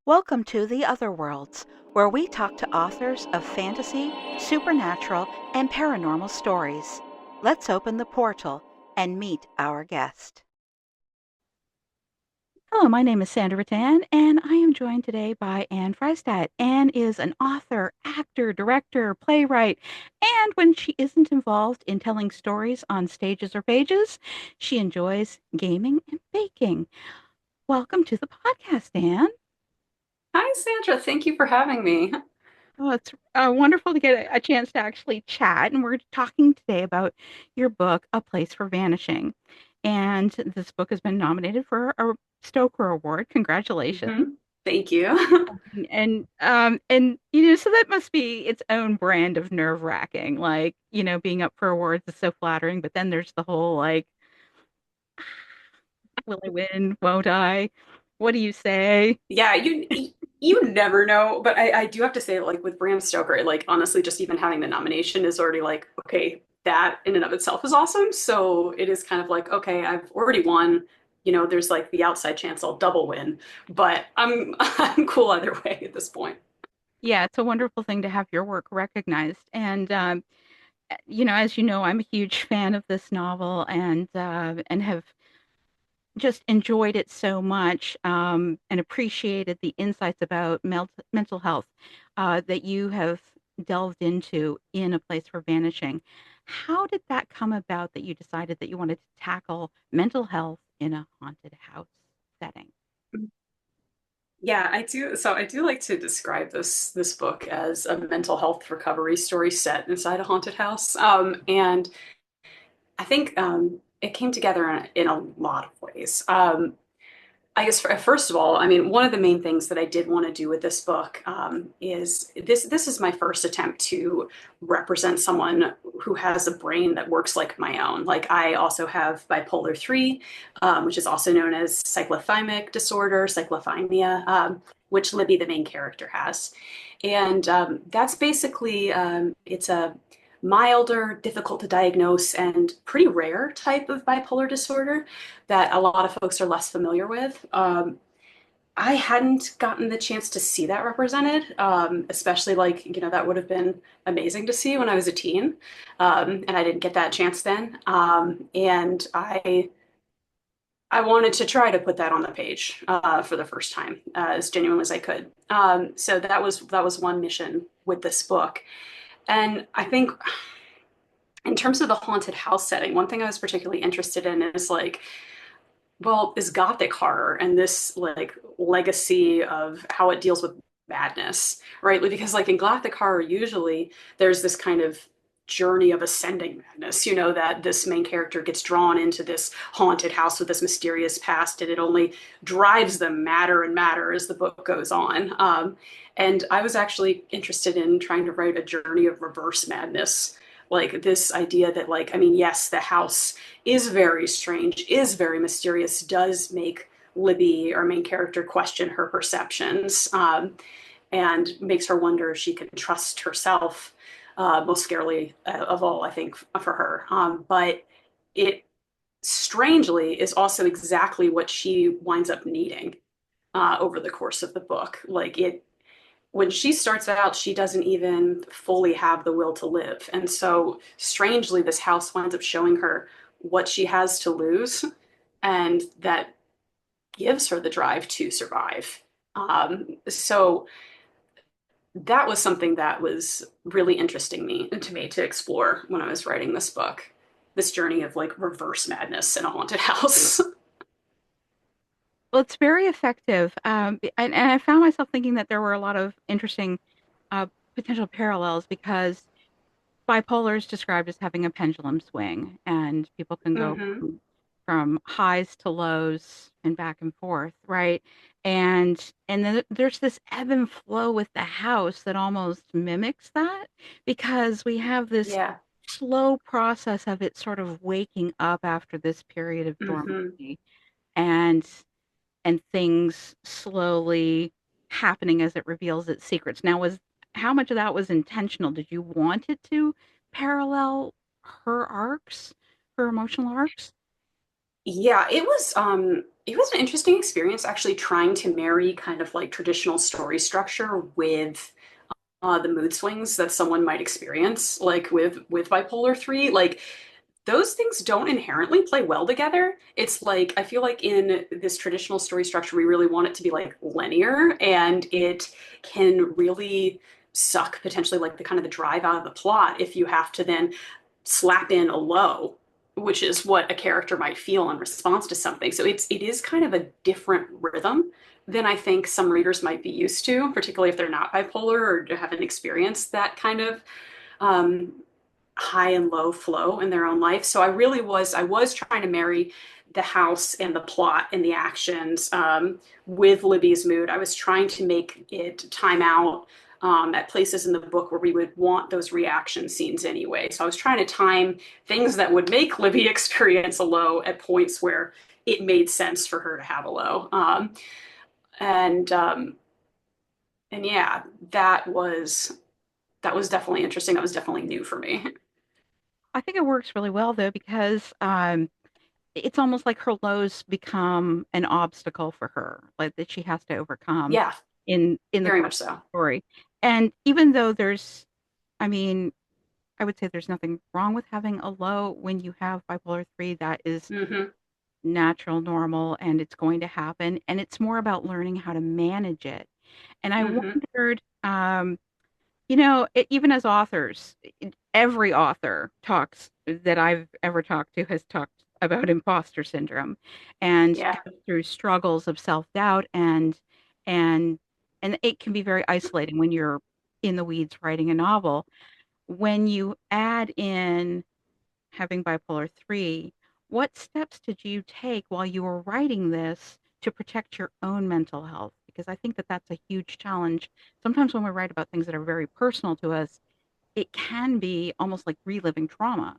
Welcome to the Otherworlds, where we talk to authors of fantasy, supernatural, and paranormal stories. Let's open the portal and meet our guest. Hello, my name is Sandra Rattan, and I am joined today by Anne Fraistat. Anne is an author, actor, director, playwright, and when she isn't involved in telling stories on stages or pages, she enjoys gaming and baking. Welcome to the podcast, Anne. Hi, Sandra. Thank you for having me. Oh, it's wonderful to get a chance to actually chat. And we're talking today about your book, A Place for Vanishing. And this book has been nominated for a Stoker Award. Congratulations. Thank you. And so that must be its own brand of nerve-wracking. Like, being up for awards is so flattering, but then there's the whole like, will I win? Won't I? What do you say? Yeah, you never know, but I do have to say, like with Bram Stoker, like honestly, just even having the nomination is already like, okay, that in and of itself is awesome. So it is kind of like, okay, I've already won. There's like the outside chance I'll double win, but I'm I'm cool either way at this point. Yeah, it's a wonderful thing to have your work recognized. And as you know, I'm a huge fan of this novel and have just enjoyed it so much and appreciated the insights about mental health that you have delved into in A Place for Vanishing. How did that come about that you decided that you wanted to tackle mental health in a haunted house setting? Yeah, I do. So I do like to describe this book as a mental health recovery story set inside a haunted house. And I think it came together in a lot of ways. I guess first of all, I mean, one of the main things that I did want to do with this book is this is my first attempt to represent someone who has a brain that works like my own. Like I also have bipolar 3, which is also known as cyclothymic disorder, cyclothymia, which Libby, the main character, has. And that's basically, it's a milder, difficult to diagnose, and pretty rare type of bipolar disorder that a lot of folks are less familiar with. I hadn't gotten the chance to see that represented, especially like, that would have been amazing to see when I was a teen. And I didn't get that chance then. And I wanted to try to put that on the page for the first time as genuinely as I could. So that was one mission with this book. And I think in terms of the haunted house setting, one thing I was particularly interested in is like, well, is gothic horror and this like legacy of how it deals with madness, right? Because like in gothic horror, usually there's this kind of journey of ascending madness, that this main character gets drawn into this haunted house with this mysterious past, and it only drives them madder and madder as the book goes on. And I was actually interested in trying to write a journey of reverse madness, like this idea that, like, I mean, yes, the house is very strange, is very mysterious, does make Libby, our main character, question her perceptions, and makes her wonder if she can trust herself, most scarily of all, I think, for her. But it strangely is also exactly what she winds up needing over the course of the book. Like it, when she starts out, she doesn't even fully have the will to live. And so, strangely, this house winds up showing her what she has to lose, and that gives her the drive to survive. So, that was something that was really interesting to me to explore when I was writing this book, this journey of like reverse madness in a haunted house. Well, it's very effective. And I found myself thinking that there were a lot of interesting uh, potential parallels because bipolar is described as having a pendulum swing, and people can go Mm-hmm. from highs to lows and back and forth, right? And then there's this ebb and flow with the house that almost mimics that because we have this Yeah. slow process of it sort of waking up after this period of Mm-hmm. dormancy and things slowly happening as it reveals its secrets. Now, was how much of that was intentional? Did you want it to parallel her arcs, her emotional arcs? Yeah, it was. it was an interesting experience actually trying to marry kind of like traditional story structure with the mood swings that someone might experience, like with bipolar three. Like those things don't inherently play well together. It's like I feel like in this traditional story structure, we really want it to be like linear, and it can really suck potentially like the kind of the drive out of the plot if you have to then slap in a low, which is what a character might feel in response to something. So it is kind of a different rhythm than I think some readers might be used to, particularly if they're not bipolar or haven't experienced that kind of um, high and low flow in their own life. So I was trying to marry the house and the plot and the actions with Libby's mood. I was trying to make it time out at places in the book where we would want those reaction scenes anyway. So I was trying to time things that would make Libby experience a low at points where it made sense for her to have a low. And and yeah, that was definitely interesting. That was definitely new for me. I think it works really well though because it's almost like her lows become an obstacle for her, like that she has to overcome Yeah, in the very course much so. of the story. And even though I mean, I would say there's nothing wrong with having a low when you have bipolar 3. That is Hmm. natural, normal, and it's going to happen. And it's more about learning how to manage it. And I Hmm. wondered, even as authors, every author talks that I've ever talked to has talked about imposter syndrome and Yeah. goes through struggles of self-doubt and and it can be very isolating when you're in the weeds writing a novel. When you add in having bipolar 3, what steps did you take while you were writing this to protect your own mental health? Because I think that that's a huge challenge. Sometimes when we write about things that are very personal to us, it can be almost like reliving trauma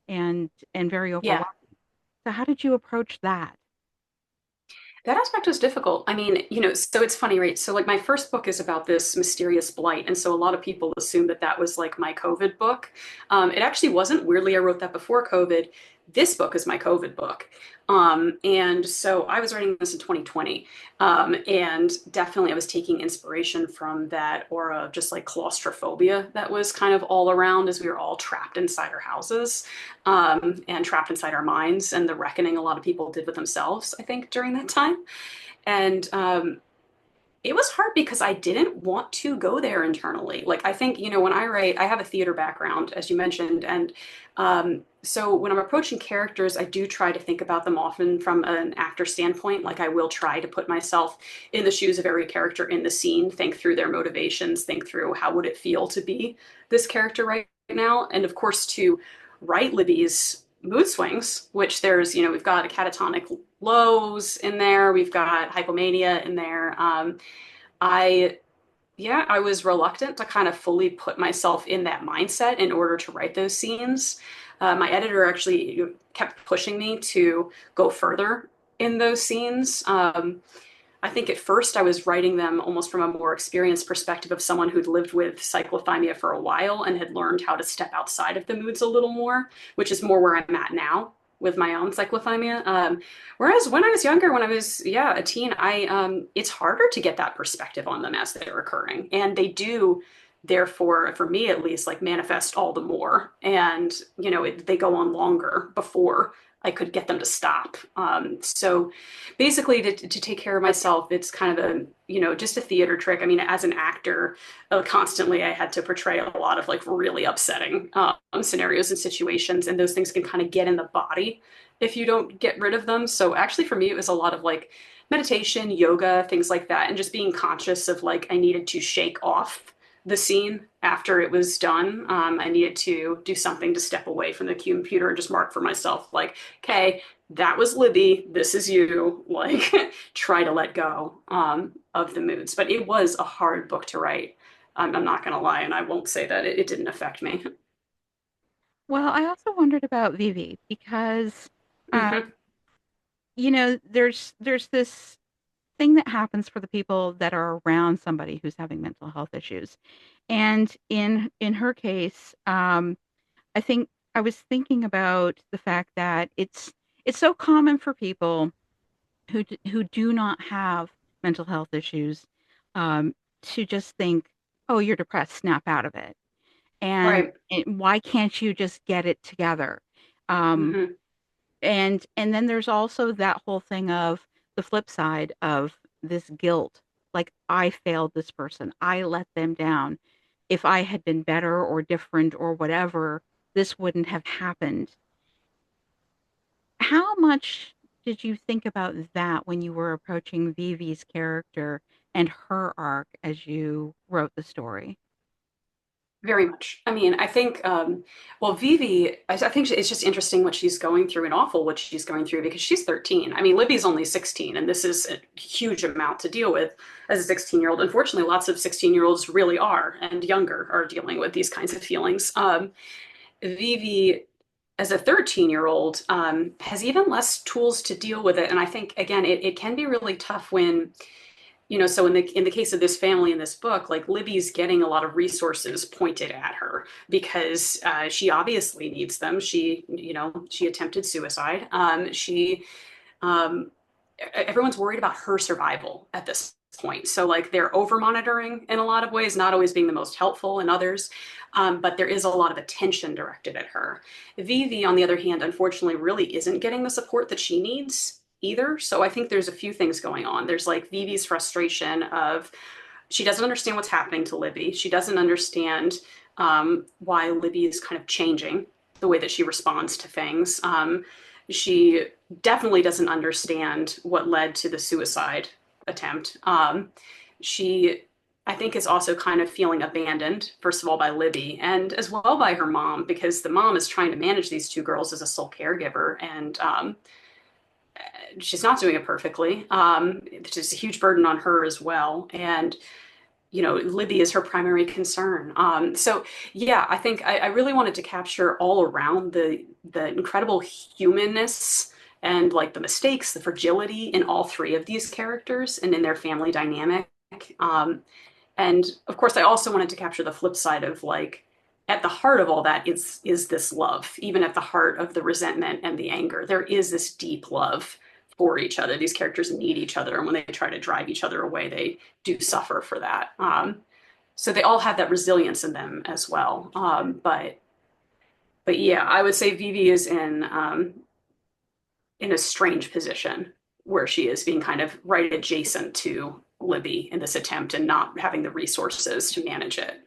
and very Yeah. overwhelming. So how did you approach that? That aspect was difficult. I mean, so it's funny, right? So, like, my first book is about this mysterious blight. And so a lot of people assume that that was like my COVID book. It actually wasn't. Weirdly, I wrote that before COVID. This book is my COVID book. And so I was writing this in 2020. And definitely I was taking inspiration from that aura of just like claustrophobia that was kind of all around as we were all trapped inside our houses and trapped inside our minds and the reckoning a lot of people did with themselves, I think, during that time. And it was hard because I didn't want to go there internally. Like, I think, when I write, I have a theater background, as you mentioned. And so when I'm approaching characters, I do try to think about them often from an actor standpoint. Like, I will try to put myself in the shoes of every character in the scene, think through their motivations, think through how would it feel to be this character right now. And of course, to write Libby's mood swings, which we've got a catatonic lows in there, we've got hypomania in there. I yeah, I was reluctant to kind of fully put myself in that mindset in order to write those scenes. My editor actually kept pushing me to go further in those scenes. I think at first I was writing them almost from a more experienced perspective of someone who'd lived with cyclothymia for a while and had learned how to step outside of the moods a little more, which is more where I'm at now with my own cyclothymia. Whereas when I was younger, when I was a teen, I it's harder to get that perspective on them as they're occurring, and they do. Therefore, for me at least, like manifest all the more, and they go on longer before I could get them to stop. So basically to take care of myself, it's kind of just a theater trick. I mean, as an actor, constantly I had to portray a lot of like really upsetting scenarios and situations, and those things can kind of get in the body if you don't get rid of them. So actually for me it was a lot of like meditation, yoga, things like that, and just being conscious of like I needed to shake off the scene after it was done. I needed to do something to step away from the computer and just mark for myself, like, okay, that was Libby, this is you, like try to let go of the moods. But it was a hard book to write. I'm not going to lie, and I won't say that it didn't affect me. Well, I also wondered about Vivi because uh, Hmm. there's this thing that happens for the people that are around somebody who's having mental health issues. And in her case, I think I was thinking about the fact that it's so common for people who do not have mental health issues, um, to just think, "Oh, you're depressed, snap out of it." Right. Why can't you just get it together? Um, Hmm. and then there's also that whole thing of the flip side of this guilt. Like, I failed this person. I let them down. If I had been better or different or whatever, this wouldn't have happened. How much did you think about that when you were approaching Vivi's character and her arc as you wrote the story? Very much. I mean, I think, well, Vivi, I think it's just interesting what she's going through and awful what she's going through because she's 13. I mean, Libby's only 16, and this is a huge amount to deal with as a 16-year-old. Unfortunately, lots of 16-year-olds really are, and younger, are dealing with these kinds of feelings. Vivi, as a 13-year-old, has even less tools to deal with it. And I think, again, it can be really tough when so in the case of this family in this book, like Libby's getting a lot of resources pointed at her because she obviously needs them. She attempted suicide. Um, Everyone's worried about her survival at this point. So like they're over monitoring in a lot of ways, not always being the most helpful in others. But there is a lot of attention directed at her. Vivi, on the other hand, unfortunately, really isn't getting the support that she needs either. So I think there's a few things going on. There's like Vivi's frustration of she doesn't understand what's happening to Libby. She doesn't understand why Libby is kind of changing the way that she responds to things. She definitely doesn't understand what led to the suicide attempt. She, I think, is also kind of feeling abandoned, first of all, by Libby and as well by her mom, because the mom is trying to manage these two girls as a sole caregiver. And she's not doing it perfectly. It's just a huge burden on her as well. And Libby is her primary concern. So yeah, I think I really wanted to capture all around the incredible humanness and like the mistakes, the fragility in all three of these characters and in their family dynamic. Um, and of course, I also wanted to capture the flip side of like at the heart of all that is this love, even at the heart of the resentment and the anger. There is this deep love for each other. These characters need each other, and when they try to drive each other away, they do suffer for that. So they all have that resilience in them as well. But yeah, I would say Vivi is in a strange position where she is being kind of right adjacent to Libby in this attempt and not having the resources to manage it.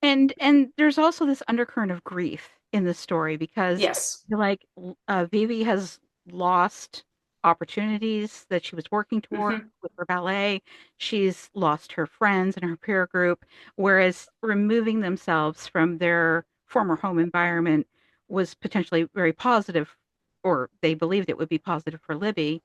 And there's also this undercurrent of grief in the story because Yes. like Vivi has lost opportunities that she was working toward Hmm. with her ballet. She's lost her friends and her peer group, whereas removing themselves from their former home environment was potentially very positive, or they believed it would be positive for Libby.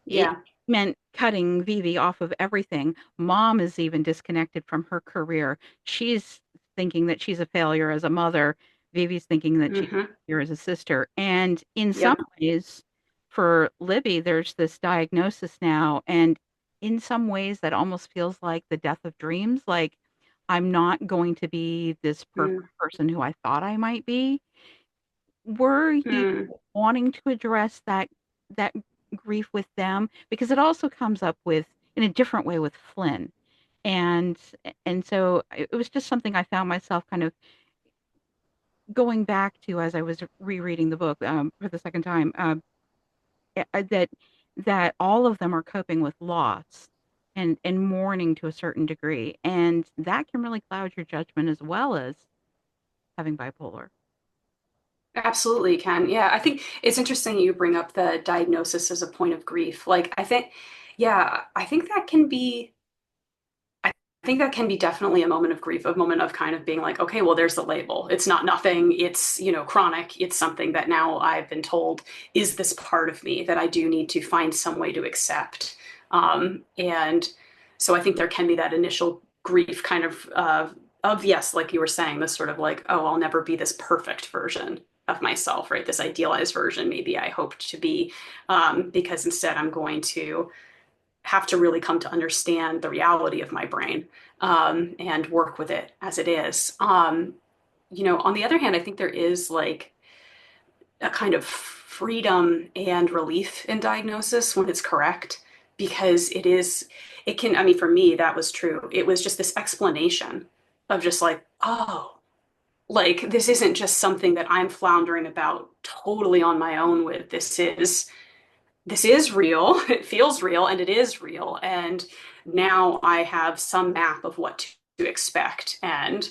It Yeah. meant cutting Vivi off of everything. Mom is even disconnected from her career. She's thinking that she's a failure as a mother. Vivi's thinking that she's a Hmm. failure as a sister. And in some Yep. ways, for Libby, there's this diagnosis now. And in some ways, that almost feels like the death of dreams. Like, I'm not going to be this perfect person who I thought I might be. Were you Mm-hmm. wanting to address that grief with them? Because it also comes up with in a different way with Flynn. And and so it was just something I found myself kind of going back to as I was rereading the book for the second time. That all of them are coping with loss and mourning to a certain degree, and that can really cloud your judgment as well as having bipolar. Absolutely can. Yeah, I think it's interesting you bring up the diagnosis as a point of grief. Like, yeah, I think that can be definitely a moment of grief, a moment of kind of being like, okay, well, there's the label. It's not nothing. It's, chronic. It's something that now I've been told is this part of me that I do need to find some way to accept. And so I think there can be that initial grief kind of yes, like you were saying, this sort of like, oh, I'll never be this perfect version of myself, right? This idealized version, maybe I hoped to be, because instead I'm going to have to really come to understand the reality of my brain and work with it as it is. On the other hand, I think there is like a kind of freedom and relief in diagnosis when it's correct, because it can, I mean, for me, that was true. It was just this explanation of just like, oh, like this isn't just something that I'm floundering about totally on my own with. This is real. It feels real and it is real. And now I have some map of what to expect, and,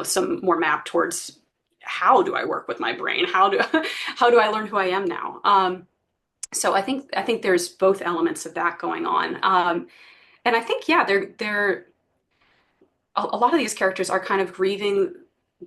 some more map towards how do I work with my brain? How do I learn who I am now? So I think there's both elements of that going on. And I think, yeah, they're a lot of these characters are kind of grieving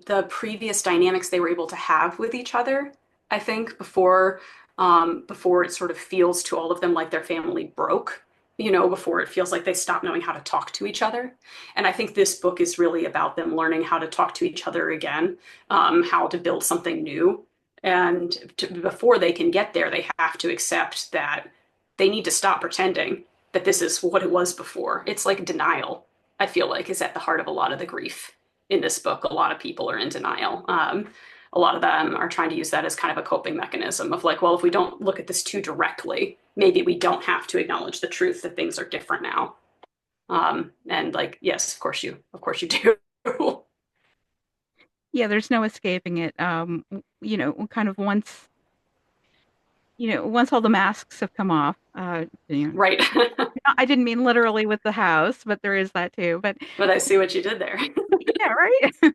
the previous dynamics they were able to have with each other. I think before it sort of feels to all of them like their family broke, before it feels like they stop knowing how to talk to each other. And I think this book is really about them learning how to talk to each other again, how to build something new. And before they can get there, they have to accept that they need to stop pretending that this is what it was before. It's like denial, I feel like, is at the heart of a lot of the grief in this book. A lot of people are in denial. A lot of them are trying to use that as kind of a coping mechanism of like, well, if we don't look at this too directly, maybe we don't have to acknowledge the truth that things are different now. And like, yes, of course you do. Yeah, there's no escaping it. Kind of once all the masks have come off, Right. I didn't mean literally with the house, but there is that too. But But I see what you did there. yeah, right.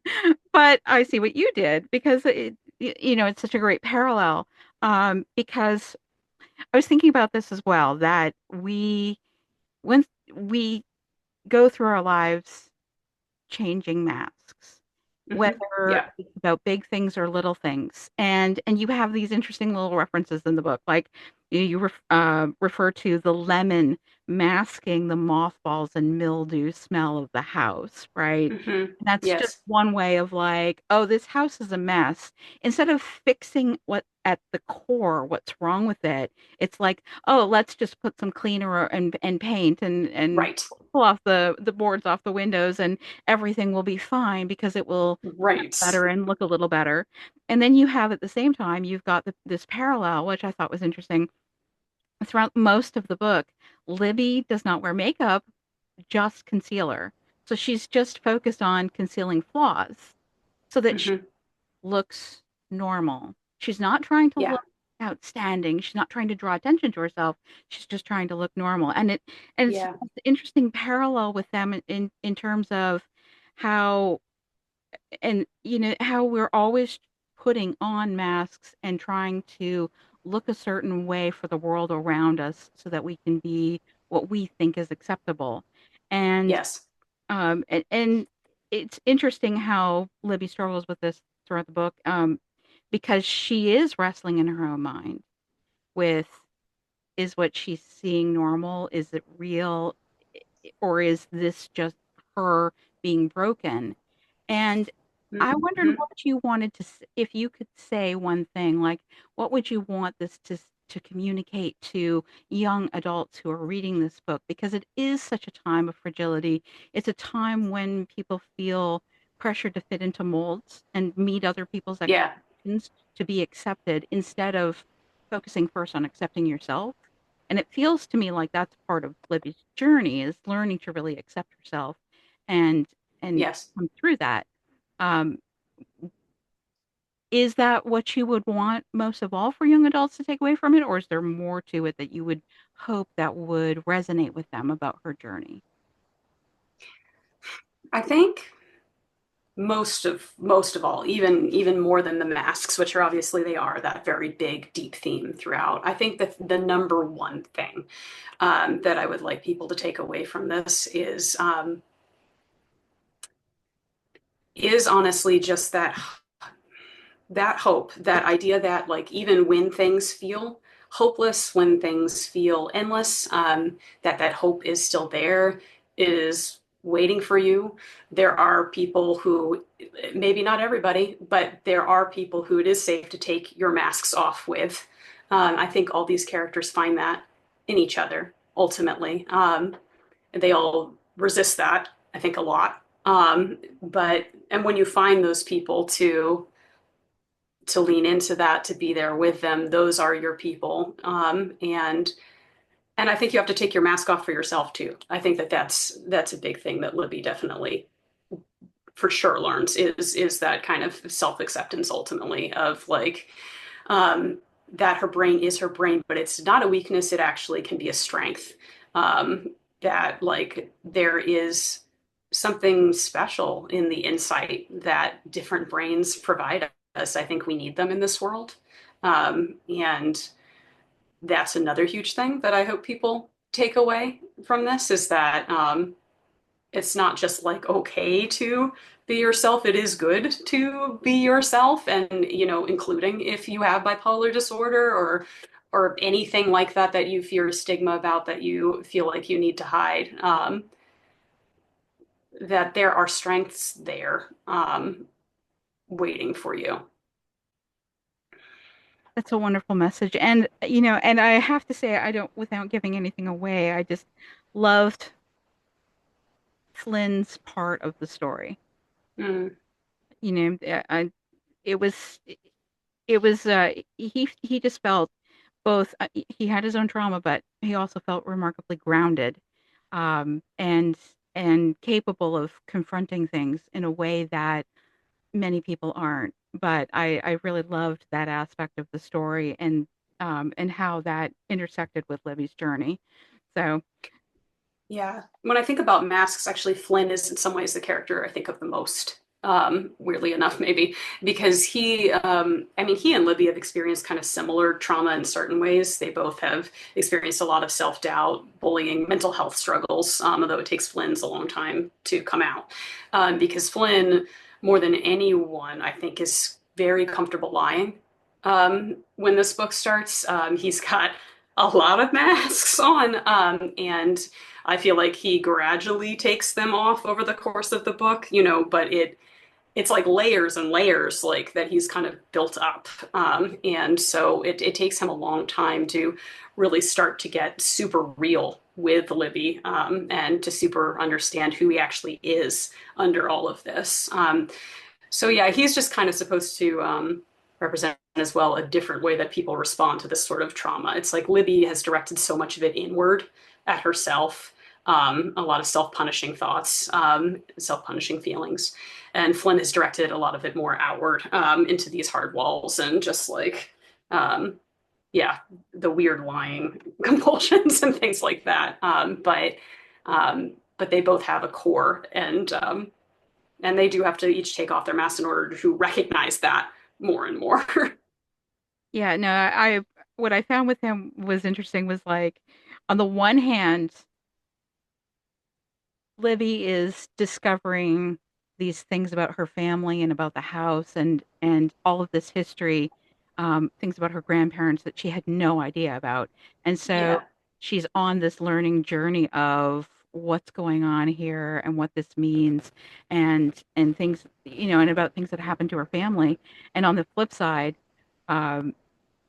But I see what you did because it's such a great parallel. Because I was thinking about this as well, that when we go through our lives changing masks, whether Yeah. it's about big things or little things. And you have these interesting little references in the book, like refer to the lemon masking the mothballs and mildew smell of the house, right? And that's just Yes. one way of like, oh, this house is a mess. Instead of fixing what at the core, what's wrong with it, it's like, oh, let's just put some cleaner and paint and Right. pull off the boards off the windows and everything will be fine because it will smell Right. better and look a little better. And then you have at the same time, you've got this parallel, which I thought was interesting. Throughout most of the book, Libby does not wear makeup, just concealer. So she's just focused on concealing flaws so that she hmm looks normal. She's not trying to Yeah. look outstanding. She's not trying to draw attention to herself. She's just trying to look normal. And it's Yeah. an interesting parallel with them in terms of how and how we're always putting on masks and trying to look a certain way for the world around us so that we can be what we think is acceptable. And Yes. and it's interesting how Libby struggles with this throughout the book, because she is wrestling in her own mind with, is what she's seeing normal? Is it real? Or is this just her being broken? And I wondered hmm what you wanted to, if you could say one thing, like what would you want this to communicate to young adults who are reading this book? Because it is such a time of fragility. It's a time when people feel pressured to fit into molds and meet other people's Yeah. expectations to be accepted instead of focusing first on accepting yourself. And it feels to me like that's part of Libby's journey, is learning to really accept herself and and Yes. come through that. Um, is that what you would want most of all for young adults to take away from it, or is there more to it that you would hope that would resonate with them about her journey? I think most of all, even more than the masks, which are obviously they are that very big deep theme throughout. I think that the number one thing that I would like people to take away from this is honestly just that hope, that idea that like even when things feel hopeless, when things feel endless, that hope is still there, is waiting for you. There are people who, maybe not everybody, but there are people who it is safe to take your masks off with. I think all these characters find that in each other ultimately. And they all resist that, I think, a lot. But and when you find those people to to lean into that, to be there with them. Those are your people. And I think you have to take your mask off for yourself too. I think that that's a big thing that Libby definitely for sure learns is that kind of self-acceptance ultimately of like um, that her brain is her brain, but it's not a weakness. It actually can be a strength. That like there is something special in the insight that different brains provide us. I think we need them in this world. And that's another huge thing that I hope people take away from this is that it's not just like okay to be yourself. It is good to be yourself, and including if you have bipolar disorder or anything like that that you fear stigma about that you feel like you need to hide. That there are strengths there waiting for you. That's a wonderful message. And, and I have to say, I don't, without giving anything away, I just loved Flynn's part of the story. Mm, It was, he just felt both, he had his own trauma, but he also felt remarkably grounded, and, capable of confronting things in a way that many people aren't. But I really loved that aspect of the story, and how that intersected with Libby's journey. So yeah. When I think about masks, actually, Flynn is in some ways the character I think of the most. Weirdly enough, maybe because I mean, he and Libby have experienced kind of similar trauma in certain ways. They both have experienced a lot of self-doubt, bullying, mental health struggles, although it takes Flynn's a long time to come out. Because Flynn, more than anyone, I think, is very comfortable lying. When this book starts, he's got a lot of masks on, and I feel like he gradually takes them off over the course of the book, but it's like layers and layers like that he's kind of built up. And so it takes him a long time to really start to get super real with Libby, and to super understand who he actually is under all of this. So yeah, he's just kind of supposed to represent as well a different way that people respond to this sort of trauma. It's like Libby has directed so much of it inward at herself, a lot of self-punishing thoughts, self-punishing feelings, and Flynn has directed a lot of it more outward, into these hard walls and just like um, yeah, the weird lying compulsions and things like that. But they both have a core, and they do have to each take off their masks in order to recognize that more and more. yeah, no, what I found with him was interesting was like, on the one hand, Libby is discovering these things about her family and about the house, and all of this history, things about her grandparents that she had no idea about. And so Yeah, she's on this learning journey of what's going on here and what this means, and things, and about things that happened to her family. And on the flip side, um,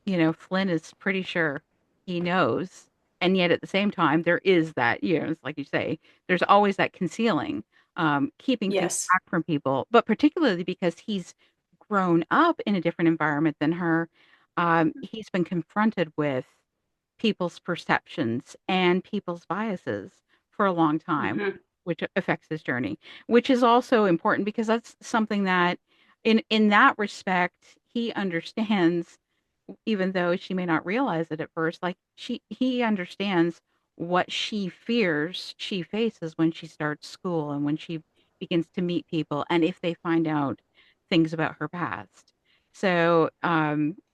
Flynn is pretty sure he knows. And yet at the same time, there is that, it's like you say, there's always that concealing, keeping things yes. back from people, but particularly because he's grown up in a different environment than her. He's been confronted with people's perceptions and people's biases for a long time, Mm-hmm. which affects his journey, which is also important because that's something that, in that respect, he understands, even though she may not realize it at first. Like, he understands what she fears she faces when she starts school and when she begins to meet people, and if they find out things about her past. So,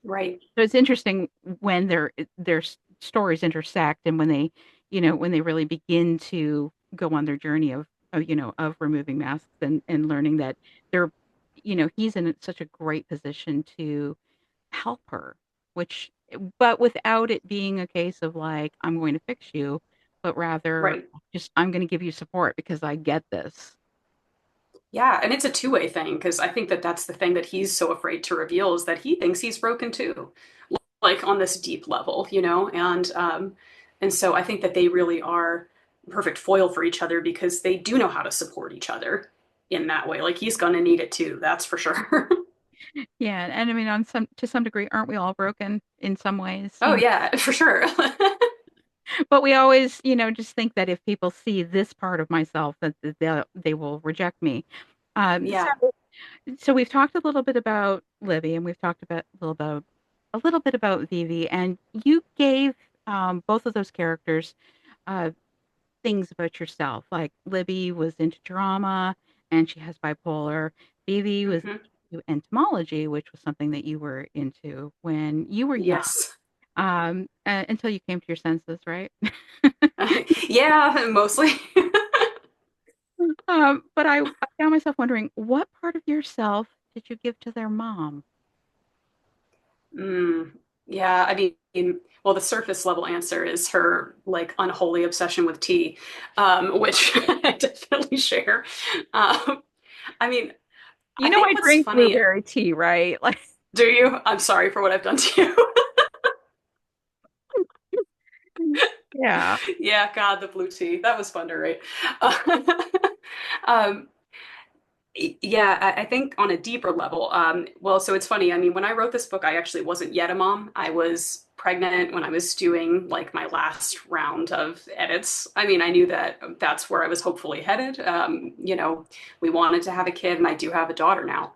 Right. so it's interesting when their stories intersect, and when they, when they really begin to go on their journey of removing masks, and learning that they're, he's in such a great position to help her, which, but without it being a case of like, I'm going to fix you, but rather Right. just, I'm going to give you support because I get this. Yeah, and it's a two-way thing because I think that that's the thing that he's so afraid to reveal is that he thinks he's broken too, like on this deep level, and so I think that they really are perfect foil for each other because they do know how to support each other in that way. Like he's gonna need it too, that's for sure. Yeah, and I mean, on some to some degree, aren't we all broken in some ways? Oh yeah, for sure. But we always, just think that if people see this part of myself, that they will reject me. Um, Yeah. so, so we've talked a little bit about Libby, and we've talked about a little bit about Vivi, and you gave both of those characters uh, things about yourself. Like Libby was into drama, and she has bipolar. Vivi was Hmm. into entomology, which was something that you were into when you were young, Yes. until you came to your senses, right? Yeah, mostly. But I found myself wondering, what part of yourself did you give to their mom? Mm, yeah, I mean, well, the surface level answer is her like unholy obsession with tea, which I definitely share. Um, I mean, I think I what's drink funny, blueberry tea, right? Like, do you? I'm sorry for what I've done to you. yeah. Yeah, God, the blue tea. That was fun to write. Uh, um, yeah, I think on a deeper level. Well, so it's funny. I mean, when I wrote this book, I actually wasn't yet a mom. I was pregnant when I was doing like my last round of edits. I mean, I knew that that's where I was hopefully headed. We wanted to have a kid, and I do have a daughter now.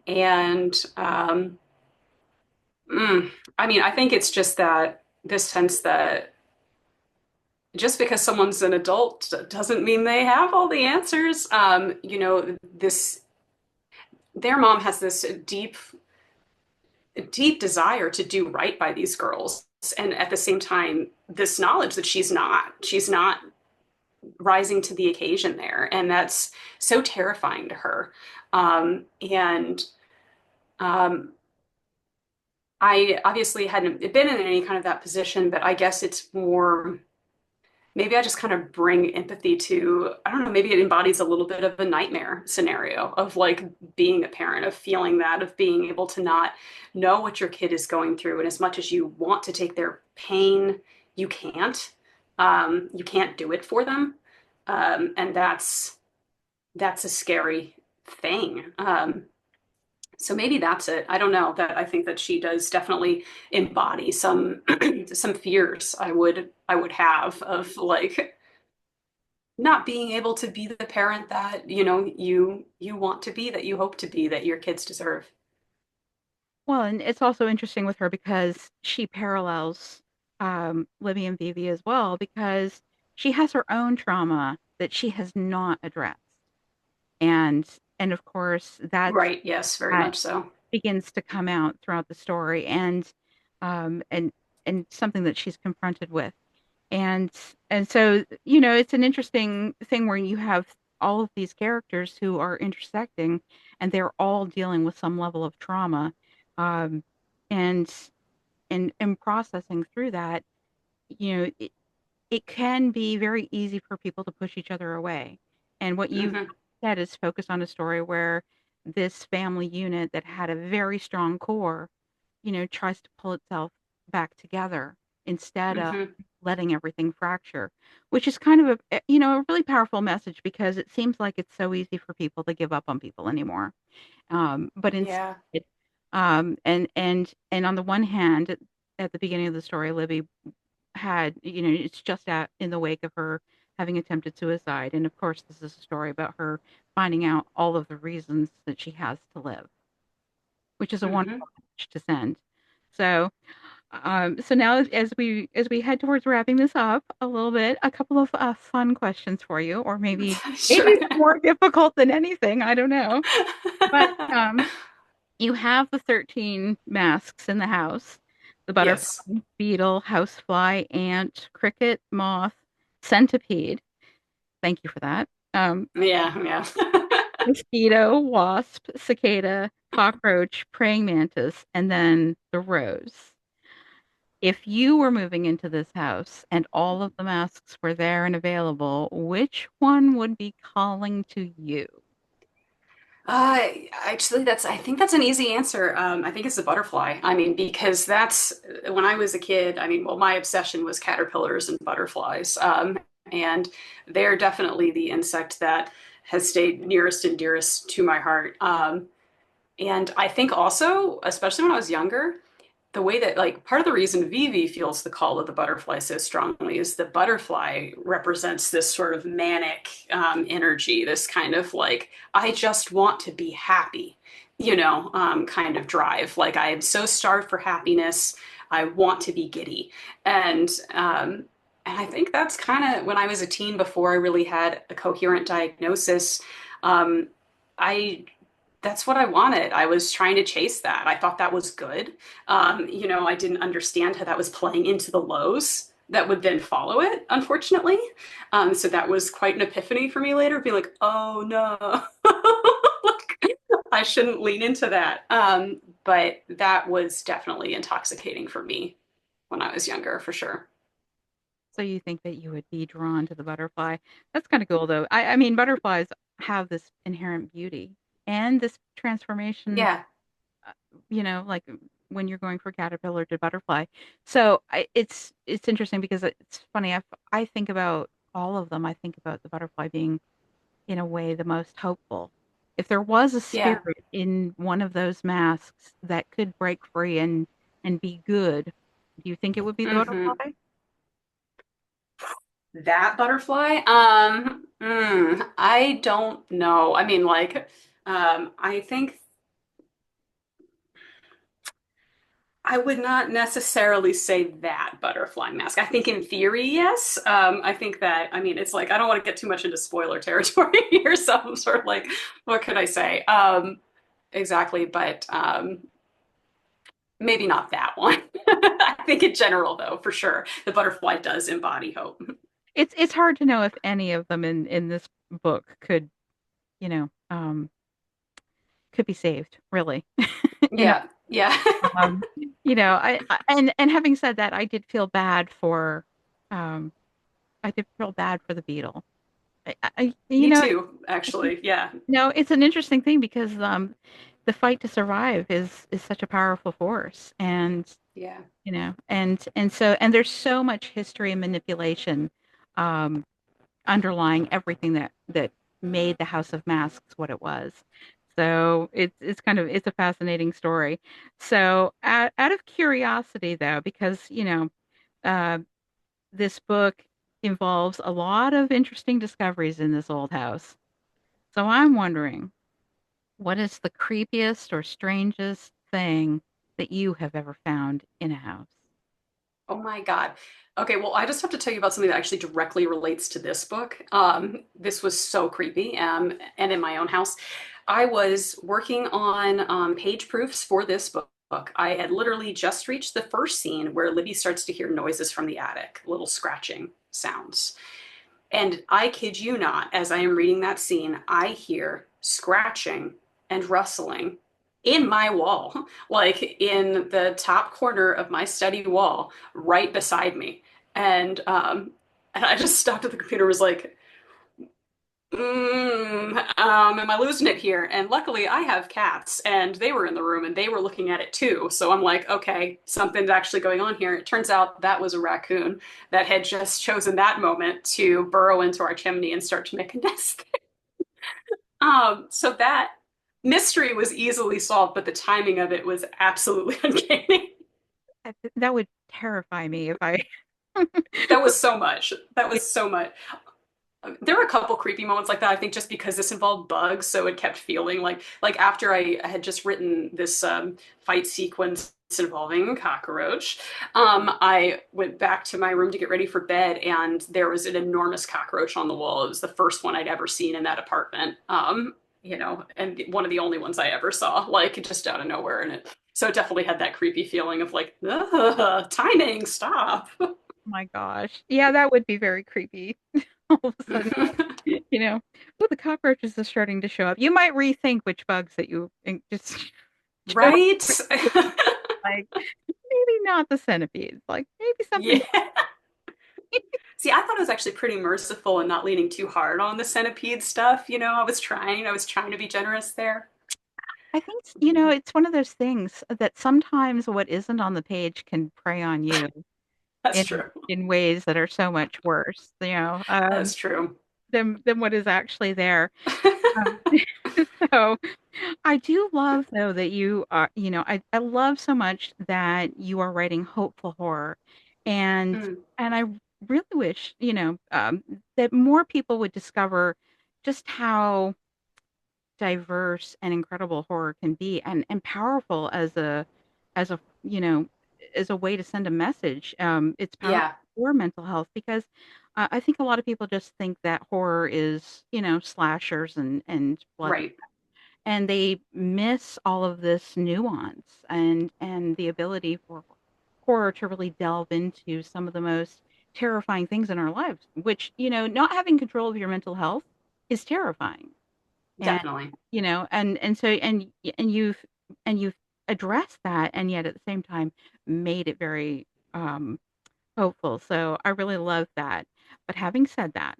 And I mean, I think it's just that this sense that just because someone's an adult doesn't mean they have all the answers. This their mom has this deep desire to do right by these girls, and at the same time this knowledge that she's not rising to the occasion there, and that's so terrifying to her. And um, I obviously hadn't been in any kind of that position, but I guess it's more, maybe I just kind of bring empathy to, I don't know, maybe it embodies a little bit of a nightmare scenario of like being a parent, of feeling that, of being able to not know what your kid is going through. And as much as you want to take their pain, you can't. You can't do it for them. And that's a scary thing. So maybe that's it. I don't know, that I think that she does definitely embody some some fears I would have of like not being able to be the parent that you want to be, that you hope to be, that your kids deserve. Well, and it's also interesting with her because she parallels Libby and Vivi as well because she has her own trauma that she has not addressed. And and of course Right, yes, very that much so. begins to come out throughout the story um and and something that she's confronted with. And and so, it's an interesting thing where you have all of these characters who are intersecting and they're all dealing with some level of trauma. Um, and and processing through that, it can be very easy for people to push each other away. And what you've Hmm. said is focus on a story where this family unit that had a very strong core, tries to pull itself back together instead of Hmm. letting everything fracture, which is kind of a really powerful message because it seems like it's so easy for people to give up on people anymore. But instead, Yeah. and on the one hand, at the beginning of the story, Libby it's just in the wake of her having attempted suicide. And of course, this is a story about her finding out all of the reasons that she has to live, which is a Hmm. wonderful message to send. So now as we head towards wrapping this up a little bit, a couple of fun questions for you, or maybe Sure. it's more difficult than anything. I don't know. But you have the 13 masks in the house: the Yes. butterfly, beetle, housefly, ant, cricket, moth, centipede. Thank you for that. Yeah, yeah. Mosquito, wasp, cicada, cockroach, praying mantis, and then the rose. If you were moving into this house and all of the masks were there and available, which one would be calling to you? Actually, I think that's an easy answer. I think it's the butterfly. I mean, because that's when I was a kid. I mean, well, my obsession was caterpillars and butterflies. And they're definitely the insect that has stayed nearest and dearest to my heart. And I think also, especially when I was younger, the way that like part of the reason Vivi feels the call of the butterfly so strongly is the butterfly represents this sort of manic energy, this kind of like I just want to be happy, kind of drive. Like I am so starved for happiness, I want to be giddy, and I think that's kind of when I was a teen before I really had a coherent diagnosis. Um, I that's what I wanted. I was trying to chase that. I thought that was good. I didn't understand how that was playing into the lows that would then follow it, unfortunately. So that was quite an epiphany for me later, being like, oh no, like, I shouldn't lean into that. But that was definitely intoxicating for me when I was younger, for sure. So you think that you would be drawn to the butterfly. That's kind of cool though. I mean, butterflies have this inherent beauty and this transformation, Yeah, uh, like when you're going from caterpillar to butterfly. So it's interesting because it's funny. I think about all of them. I think about the butterfly being, in a way, the most hopeful. If there was a yeah. spirit in one of those masks that could break free and be good, do you think it would be the Hmm. butterfly? That butterfly? I don't know. I mean, like, I think I would not necessarily say that butterfly mask. I think in theory, yes. I think that, I mean, it's like, I don't want to get too much into spoiler territory here, so I'm sort of like, what could I say? Exactly, but maybe not that one. I think in general, though, for sure, the butterfly does embody hope. It's hard to know if any of them in this book could, you know, could be saved, really. In a, Yeah, yeah. um, and having said that, um, I did feel bad for the beetle. Me too, actually. Yeah, No, it's an interesting thing because the fight to survive is such a powerful force, and yeah. and there's so much history and manipulation um, underlying everything that made the House of Masks what it was. So it's a fascinating story. So out of curiosity though, because uh, this book involves a lot of interesting discoveries in this old house. So I'm wondering, what is the creepiest or strangest thing that you have ever found in a house? Oh my God. Okay, well, I just have to tell you about something that actually directly relates to this book. This was so creepy, and in my own house. I was working on page proofs for this book. I had literally just reached the first scene where Libby starts to hear noises from the attic, little scratching sounds. And I kid you not, as I am reading that scene, I hear scratching and rustling in my wall, like in the top corner of my study wall, right beside me. And I just stopped at the computer, was like, am I losing it here? And luckily, I have cats, and they were in the room and they were looking at it too. So I'm like, okay, something's actually going on here. It turns out that was a raccoon that had just chosen that moment to burrow into our chimney and start to make a nest. So that mystery was easily solved, but the timing of it was absolutely uncanny. That would terrify me if I. That was so much. That was so much. There were a couple creepy moments like that. I think just because this involved bugs, so it kept feeling like after I had just written this fight sequence involving cockroach, I went back to my room to get ready for bed, and there was an enormous cockroach on the wall. It was the first one I'd ever seen in that apartment. And one of the only ones I ever saw, like just out of nowhere, and it so it definitely had that creepy feeling of like, timing, stop. My gosh. Yeah, that would be very creepy. All of a sudden, you know, oh, the cockroaches are starting to show up. You might rethink which bugs that you just chose. Right? Like, maybe not the centipedes. Like, maybe something. Yeah. See, I thought it was actually pretty merciful and not leaning too hard on the centipede stuff. I was trying to be generous there. I think, it's one of those things that sometimes what isn't on the page can prey on you That's in true. ways that are so much worse, That's true. than what is actually there. Um, so. I do love though that you are, I love so much that you are writing hopeful horror. And Mm, I really wish, that more people would discover just how diverse and incredible horror can be and powerful as a, as a way to send a message. It's powerful yeah, for mental health because I think a lot of people just think that horror is, slashers and blood, right. and they miss all of this nuance and the ability for horror to really delve into some of the most terrifying things in our lives, which, not having control of your mental health is terrifying. And, Definitely. and so and you've addressed that, and yet at the same time made it very hopeful. So I really love that. But having said that,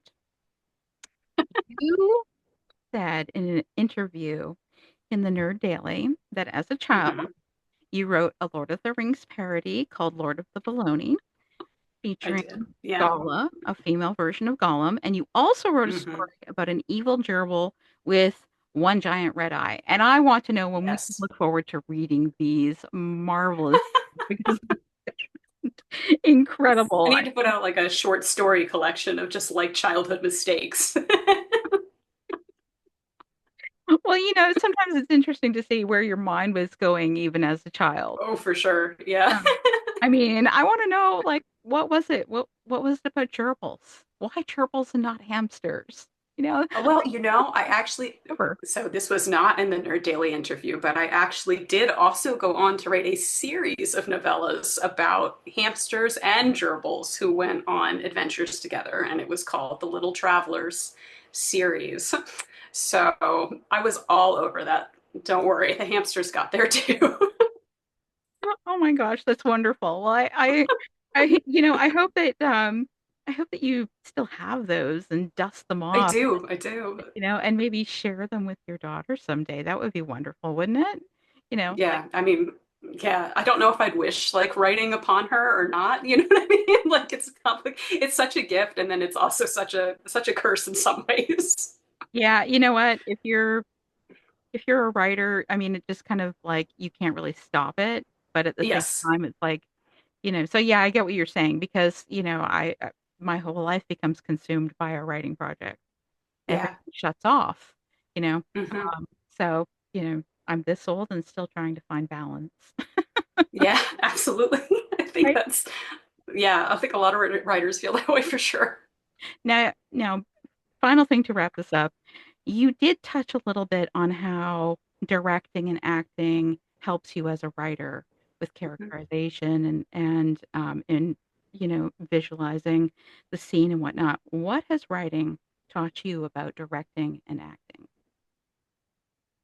you said in an interview in the Nerd Daily that as a child Hmm. you wrote a Lord of the Rings parody called Lord of the Baloney, I featuring did. Yeah. Gala, a female version of Gollum, and you also wrote a Hmm. story about an evil gerbil with one giant red eye. And I want to know when we can Yes. look forward to reading these marvelous because I incredible. need to put out like a short story collection of just like childhood mistakes. Well, sometimes it's interesting to see where your mind was going even as a child. Oh, for sure. Yeah. I mean, I want to know, like, what was it? What was it about gerbils? Why gerbils and not hamsters? Well, I actually, Ever. so this was not in the Nerd Daily interview, but I actually did also go on to write a series of novellas about hamsters and gerbils who went on adventures together, and it was called The Little Travelers series. So I was all over that. Don't worry, the hamsters got there too. Oh my gosh, that's wonderful. Well, I hope that you still have those and dust them I off, do, I do. and maybe share them with your daughter someday. That would be wonderful, wouldn't it? Like, Yeah, I mean, yeah, I don't know if I'd wish like writing upon her or not. You know what I mean? Like it's such a gift, and then it's also such a curse in some ways. yeah, you know what? If you're a writer, I mean, it just kind of like you can't really stop it, but at the same Yes. time, it's like, so yeah, I get what you're saying because, my whole life becomes consumed by a writing project. Everything Yeah. shuts off, you know. Hmm. So, I'm this old and still trying to find balance. Yeah, absolutely. I think Right. that's yeah, I think a lot of writers feel that way for sure. Now, final thing to wrap this up. You did touch a little bit on how directing and acting helps you as a writer with Mhm. characterization and visualizing the scene and whatnot. What has writing taught you about directing and acting?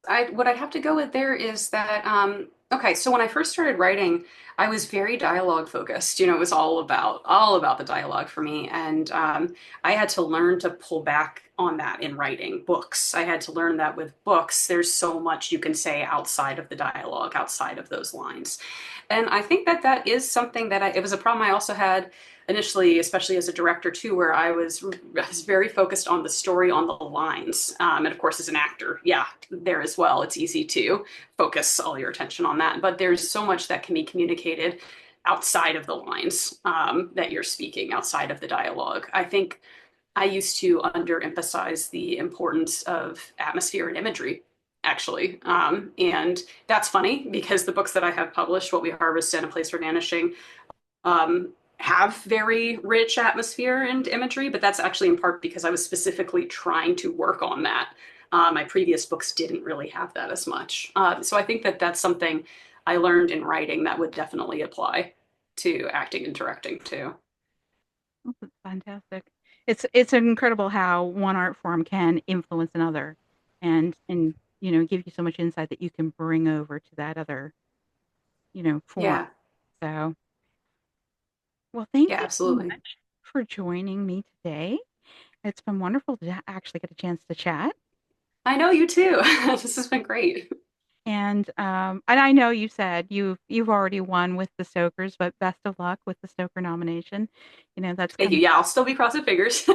I what I'd have to go with there is that okay, so when I first started writing, I was very dialogue focused. It was all about the dialogue for me, and I had to learn to pull back on that in writing books. I had to learn that with books, there's so much you can say outside of the dialogue, outside of those lines. And I think that that is something that it was a problem I also had initially, especially as a director too, where I was very focused on the story, on the lines, and of course, as an actor, yeah, there as well, it's easy to focus all your attention on that. But there's so much that can be communicated outside of the lines that you're speaking, outside of the dialogue. I think I used to underemphasize the importance of atmosphere and imagery, actually. And that's funny because the books that I have published, What We Harvest and A Place for Vanishing, have very rich atmosphere and imagery, but that's actually in part because I was specifically trying to work on that. My previous books didn't really have that as much. So I think that that's something I learned in writing that would definitely apply to acting and directing too. Oh, that's fantastic. It's incredible how one art form can influence another and give you so much insight that you can bring over to that other, form. Yeah, So, well, thank yeah, you so absolutely. much for joining me today. It's been wonderful to actually get a chance to chat. I know you too. This has been great. And I know you said you've already won with the Stokers, but best of luck with the Stoker nomination. That's Thank you. kind Yeah, I'll still be crossing fingers.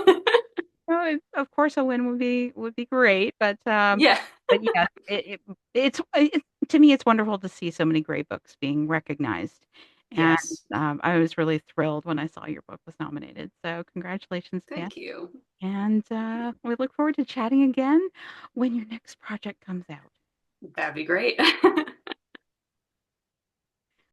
of, of course a win would be great, but Yeah. But yes, to me, it's wonderful to see so many great books being recognized. And Yes. I was really thrilled when I saw your book was nominated. So congratulations again. Thank you. And we look forward to chatting again when your next project comes out. That'd be great.